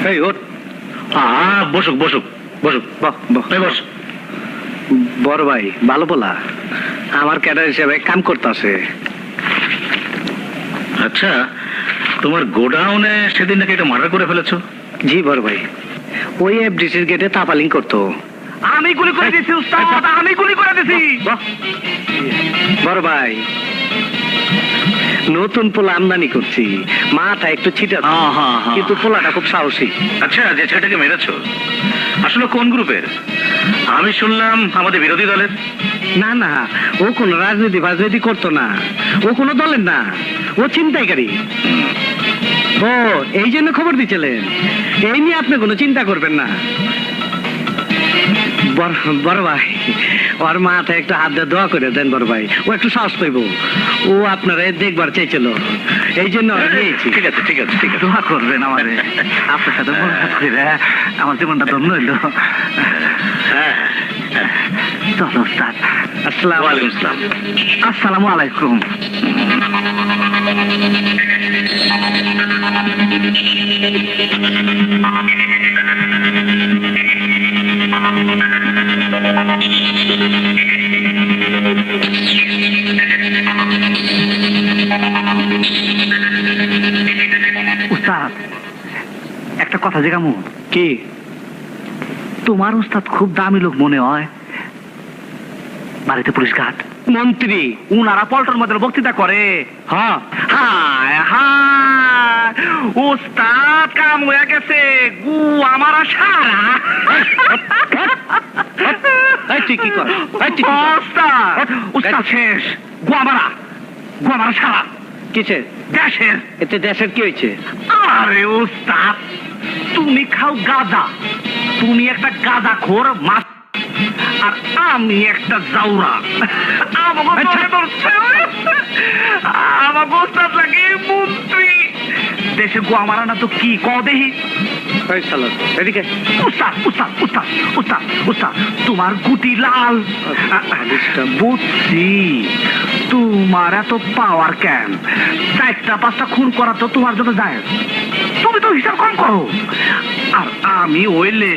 এই ওঠ। বসুক বসুক বসুক, বস। বড় ভাই ভালো বলা, আমার ক্যাডার হিসেবে কাম করতেছে। আচ্ছা, তোমার গোডাউনে সেদিন নাকি একটা মার্ডার করে ফেলেছো? জি বড় ভাই, ওই এফডিসির গেটে তাপালিং করতো। আমি গুলি করে দিছি উস্তাদ, আমি গুলি করে দিছি। বড় ভাই, নতুন পোলা আমদানি করছি, মাথা একটু ছিটা, কিন্তু পোলাটা খুব সাহসী। আচ্ছা, যে ছেলেটাকে মেরেছো আসলে কোন গ্রুপের? আমি শুনলাম আমাদের বিরোধী দলের। না না, ও কোনো রাজনীতি করতো না, ও কোনো দলের না, ও ছিনতাইকারী। ও এই জন্য খবর দিচ্ছিলেন, এই নিয়ে আপনি কোনো চিন্তা করবেন না। বড় ভাই, ওর মাথায় একটু হাত দিয়ে দোয়া করে দেন বড় ভাই, ও একটু সাহস পাইব। ও আপনারা দেখবার চাইছিল, এই জন্য নিয়েছি। ঠিক আছে ঠিক আছে ঠিক আছে, দোয়া করবেন আমারে, আপনার সাথে বন্ধুত্ব করে আমার জীবনটা ধন্য হইল। চলো উস্তাদ। আসসালামু আলাইকুম। আসসালামু আলাইকুম। উস্তাদ, একটা কথা জিজ্ঞামু। কি? তোমার উস্তাদ খুব দামি লোক মনে হয়, বাড়িতে পুলিশ ঘাট মন্ত্রী উনারা পল্টন মধ্যে বক্তৃতা করে। হ্যাঁ, হায় হায়, উস্তাদ কাম হয়ে গেছে, গু আমার সারা। তুই কি কর? উস্তাদ, উস্তাদ শেষ, গু আমারা সারা। কিসের? দেশের। এতে দেশের কি হয়েছে? আরে উস্তাদ, তুমি খাও গাঁজা, তুমি একটা গাঁজা খোর মাছ, আর আমি একটা জাউরা। আমাকে উস্তাদ লাগে মন্ত্রী। দেশে গো আমারা না তো কি ক দেহি। এদিকে উস্তাদ উস্তাদ উস্তাদ উস্তাদ উস্তাদ, তোমার গুটি লাল। বুঝছি, তোমার এত পাওয়ার কেন? 4টা-5টা খুন করা তো তোমার জন্য যায়, তুমি তো হিসাব কম করো। আর আমি হইলে